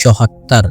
74।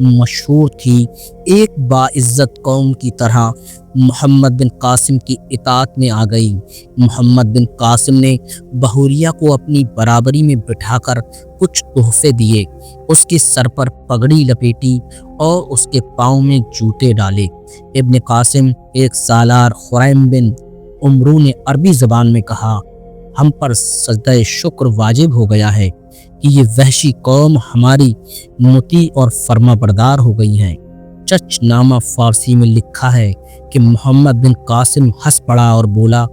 مشہور تھی، ایک باعزت قوم کی طرح محمد بن قاسم کی اطاعت میں آ گئی۔ محمد بن قاسم نے بحوریہ کو اپنی برابری میں بٹھا کر کچھ تحفے دیے، اس کے سر پر پگڑی لپیٹی اور اس کے پاؤں میں جوتے ڈالے۔ ابن قاسم ایک سالار خریم بن عمرو نے عربی زبان میں کہا، ہم پر سجدہ شکر واجب ہو گیا ہے کہ یہ وحشی قوم ہماری مطیع اور فرما بردار ہو گئی ہیں۔ چچ نامہ فارسی میں لکھا ہے کہ محمد بن قاسم ہنس پڑا اور بولا،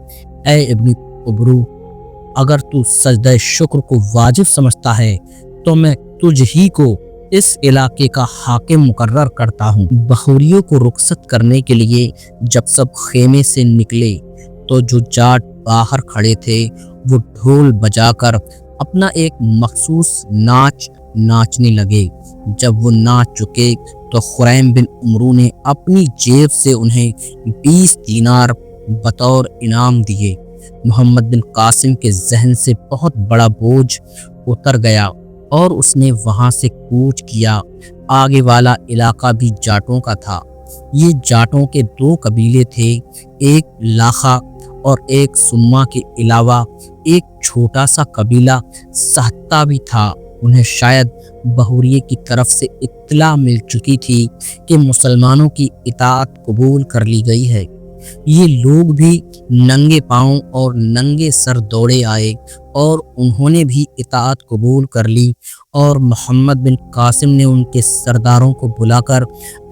اے ابن عمرو، اگر تو سجدہ شکر کو واجب سمجھتا ہے تو میں تجھ ہی کو اس علاقے کا حاکم مقرر کرتا ہوں۔ بحوریوں کو رخصت کرنے کے لیے جب سب خیمے سے نکلے تو جو جاٹ باہر کھڑے تھے وہ ڈھول بجا کر اپنا ایک مخصوص ناچ ناچنے لگے۔ جب وہ ناچ چکے تو خریم بن عمرو نے اپنی جیب سے انہیں 20 دینار بطور انعام دیے۔ محمد بن قاسم کے ذہن سے بہت بڑا بوجھ اتر گیا اور اس نے وہاں سے کوچ کیا۔ آگے والا علاقہ بھی جاٹوں کا تھا۔ یہ جاٹوں کے 2 قبیلے تھے، ایک لاخا اور ایک سما کے علاوہ ایک چھوٹا سا قبیلہ سہتا بھی تھا۔ انہیں شاید بحوریے کی طرف سے اطلاع مل چکی تھی کہ مسلمانوں کی اطاعت قبول کر لی گئی ہے۔ یہ لوگ بھی ننگے پاؤں اور ننگے سر دوڑے آئے اور انہوں نے بھی اطاعت قبول کر لی، اور محمد بن قاسم نے ان کے سرداروں کو بلا کر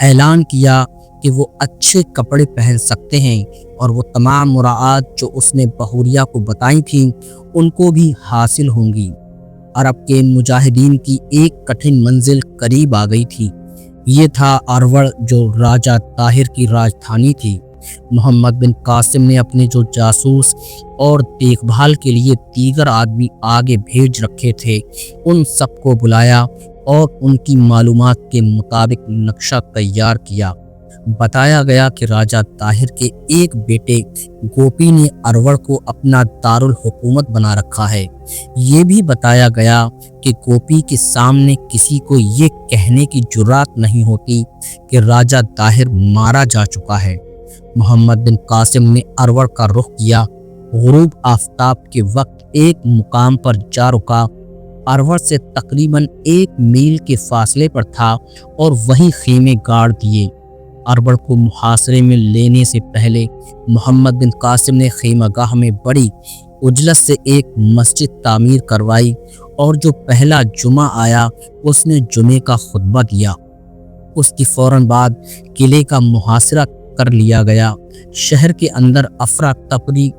اعلان کیا کہ وہ اچھے کپڑے پہن سکتے ہیں اور وہ تمام مراعات جو اس نے بحوریہ کو بتائی تھیں ان کو بھی حاصل ہوں گی۔ عرب کے مجاہدین کی ایک کٹھن منزل قریب آ گئی تھی۔ یہ تھا اروڑ، جو راجہ طاہر کی راجدھانی تھی۔ محمد بن قاسم نے اپنے جو جاسوس اور دیکھ بھال کے لیے دیگر آدمی آگے بھیج رکھے تھے ان سب کو بلایا اور ان کی معلومات کے مطابق نقشہ تیار کیا۔ بتایا گیا کہ راجہ طاہر کے ایک بیٹے گوپی نے اروڑ کو اپنا دارالحکومت بنا رکھا ہے۔ یہ بھی بتایا گیا کہ گوپی کے سامنے کسی کو یہ کہنے کی جرات نہیں ہوتی کہ راجہ طاہر مارا جا چکا ہے۔ محمد بن قاسم نے اروڑ کا رخ کیا۔ غروب آفتاب کے وقت ایک مقام پر جا رکا۔ اروڑ سے تقریباً 1 میل کے فاصلے پر تھا اور وہیں خیمے گاڑ دیے۔ اروڑ کو محاصرے میں لینے سے پہلے محمد بن قاسم نے خیمہ گاہ میں بڑی اجلت سے ایک مسجد تعمیر کروائی، اور جو پہلا جمعہ آیا اس نے جمعے کا خطبہ دیا۔ اس کی فوراً بعد قلعے کا محاصرہ کر لیا گیا۔ شہر کے اندر افراتفری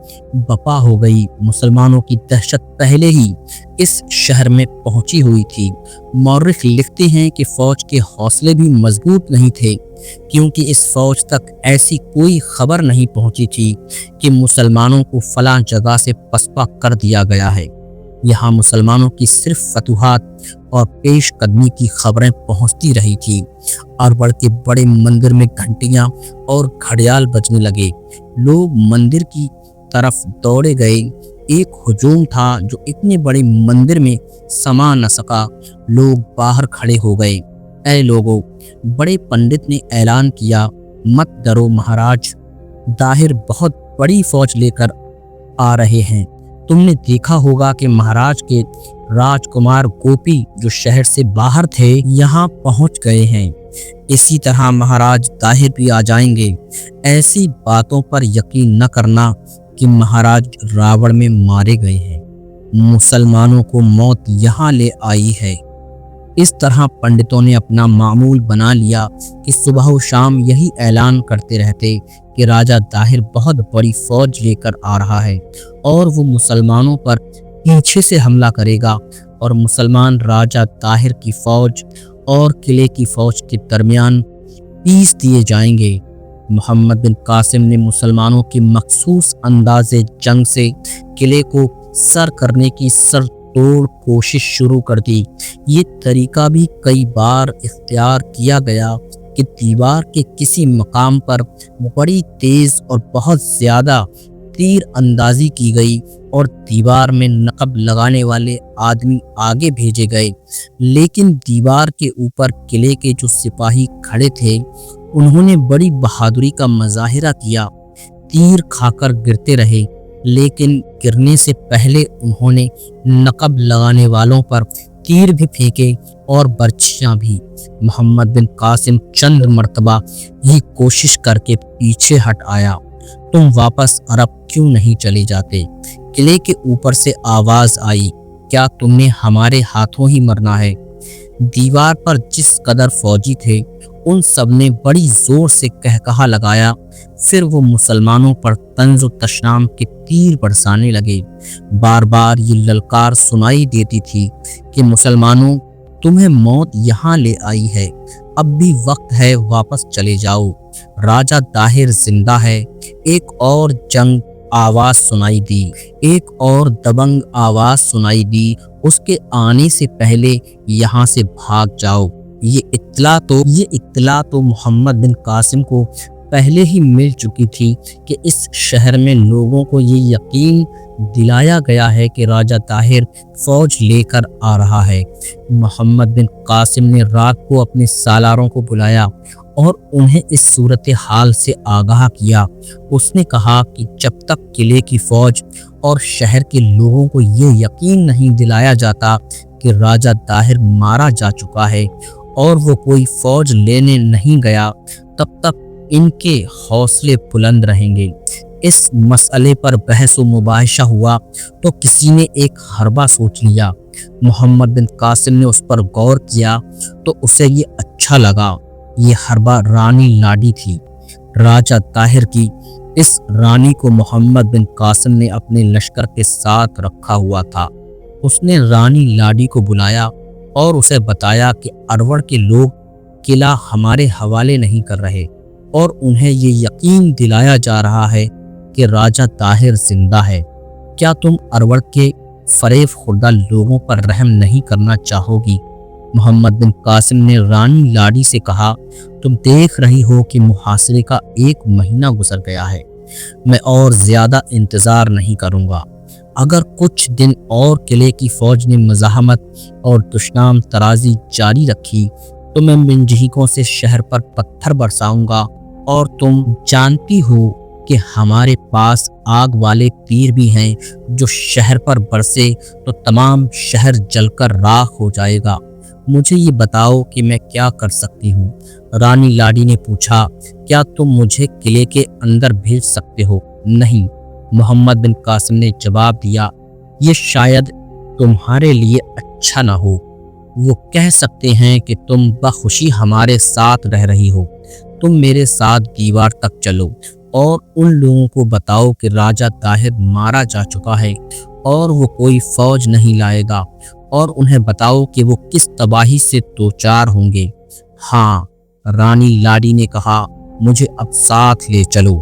بپا ہو گئی۔ مسلمانوں کی دہشت پہلے ہی اس شہر میں پہنچی ہوئی تھی۔ مورخ لکھتے ہیں کہ فوج کے حوصلے بھی مضبوط نہیں تھے، کیونکہ اس فوج تک ایسی کوئی خبر نہیں پہنچی تھی کہ مسلمانوں کو فلاں جگہ سے پسپا کر دیا گیا ہے۔ یہاں مسلمانوں کی صرف فتوحات اور پیش قدمی کی خبریں پہنچتی رہی تھی۔ اروڑ کے بڑے مندر میں گھنٹیاں اور گھڑیال بجنے لگے۔ لوگ مندر کی طرف دوڑے گئے۔ ایک ہجوم تھا جو اتنے بڑے مندر میں سما نہ سکا۔ لوگ باہر کھڑے ہو گئے۔ اے لوگو، بڑے پنڈت نے اعلان کیا، مت ڈرو، مہاراج طاہر بہت بڑی فوج لے کر آ رہے ہیں۔ تم نے دیکھا ہوگا کہ مہاراج کے راجکمار گوپی جو شہر سے باہر تھے یہاں پہنچ گئے ہیں۔ اسی طرح مہاراج طاہر بھی آ جائیں گے۔ ایسی باتوں پر یقین نہ کرنا کہ مہاراج راوڑ میں مارے گئے ہیں۔ مسلمانوں کو موت یہاں لے آئی ہے۔ اس طرح پنڈتوں نے اپنا معمول بنا لیا کہ صبح و شام یہی اعلان کرتے رہتے کہ راجہ طاہر بہت بڑی فوج لے کر آ رہا ہے اور وہ مسلمانوں پر پیچھے سے حملہ کرے گا، اور مسلمان راجہ طاہر کی فوج اور قلعے کی فوج کے درمیان پیس دیے جائیں گے۔ محمد بن قاسم نے مسلمانوں کے مخصوص انداز جنگ سے قلعے کو سر کرنے کی سر توڑ کوشش شروع کر دی۔ یہ طریقہ بھی کئی بار اختیار کیا گیا کہ دیوار کے کسی مقام پر بڑی تیز اور بہت زیادہ تیر اندازی کی گئی اور دیوار میں نقب لگانے والے آدمی آگے بھیجے گئے، لیکن دیوار کے اوپر قلعے کے جو سپاہی کھڑے تھے انہوں نے بڑی بہادری کا مظاہرہ کیا۔ تیر کھا کر گرتے رہے، لیکن گرنے سے پہلے انہوں نے نقب لگانے والوں پر تیر بھی پھینکے اور برچیاں بھی۔ محمد بن قاسم چند مرتبہ یہ کوشش کر کے پیچھے ہٹ آیا، تم واپس عرب کیوں نہیں چلے جاتے؟ قلعے کے اوپر سے آواز آئی، کیا تم نے ہمارے ہاتھوں ہی مرنا ہے؟ دیوار پر جس قدر فوجی تھے ان سب نے بڑی زور سے کہکہا لگایا، پھر وہ مسلمانوں پر طنز و تشنام کے تیر برسانے لگے۔ بار بار یہ للکار سنائی دیتی تھی کہ مسلمانوں، تمہیں موت یہاں لے آئی ہے، اب بھی وقت ہے، واپس چلے جاؤ، راجہ طاہر زندہ ہے۔ ایک اور جنگ آواز سنائی دی، ایک اور دبنگ آواز سنائی دی، اس کے آنے سے پہلے یہاں سے بھاگ جاؤ۔ یہ اطلاع تو محمد بن قاسم کو پہلے ہی مل چکی تھی کہ اس شہر میں لوگوں کو یہ یقین دلایا گیا ہے کہ راجہ طاہر فوج لے کر آ رہا ہے۔ محمد بن قاسم نے رات کو اپنے سالاروں کو بلایا اور انہیں اس صورتحال سے آگاہ کیا۔ اس نے کہا کہ جب تک قلعے کی فوج اور شہر کے لوگوں کو یہ یقین نہیں دلایا جاتا کہ راجہ طاہر مارا جا چکا ہے اور وہ کوئی فوج لینے نہیں گیا، تب تک ان کے حوصلے بلند رہیں گے۔ اس مسئلے پر بحث و مباحثہ ہوا تو کسی نے ایک حربہ سوچ لیا۔ محمد بن قاسم نے اس پر غور کیا تو اسے یہ اچھا لگا۔ یہ حربہ رانی لاڈی تھی، راجہ طاہر کی۔ اس رانی کو محمد بن قاسم نے اپنے لشکر کے ساتھ رکھا ہوا تھا۔ اس نے رانی لاڈی کو بلایا اور اسے بتایا کہ اروڑ کے لوگ قلعہ ہمارے حوالے نہیں کر رہے اور انہیں یہ یقین دلایا جا رہا ہے کہ راجہ طاہر زندہ ہے۔ کیا تم اروڑ کے فریب خوردہ لوگوں پر رحم نہیں کرنا چاہو گی؟ محمد بن قاسم نے رانی لاڈی سے کہا، تم دیکھ رہی ہو کہ محاصرے کا 1 مہینہ گزر گیا ہے، میں اور زیادہ انتظار نہیں کروں گا۔ اگر کچھ دن اور قلعے کی فوج نے مزاحمت اور دشنام ترازی جاری رکھی تو میں منجھیکوں سے شہر پر پتھر برساؤں گا، اور تم جانتی ہو کہ ہمارے پاس آگ والے تیر بھی ہیں، جو شہر پر برسے تو تمام شہر جل کر راکھ ہو جائے گا۔ مجھے یہ بتاؤ کہ میں کیا کر سکتی ہوں؟ رانی لاڈی نے پوچھا، کیا تم مجھے قلعے کے اندر بھیج سکتے ہو؟ نہیں، محمد بن قاسم نے جواب دیا، یہ شاید تمہارے لیے اچھا نہ ہو۔ وہ کہہ سکتے ہیں کہ تم بخوشی ہمارے ساتھ رہ رہی ہو، تم میرے ساتھ دیوار تک چلو اور ان لوگوں کو بتاؤ کہ راجہ طاہر مارا جا چکا ہے اور وہ کوئی فوج نہیں لائے گا، اور انہیں بتاؤ کہ وہ کس تباہی سے دوچار ہوں گے۔ ہاں، رانی لاڈی نے کہا، مجھے اب ساتھ لے چلو۔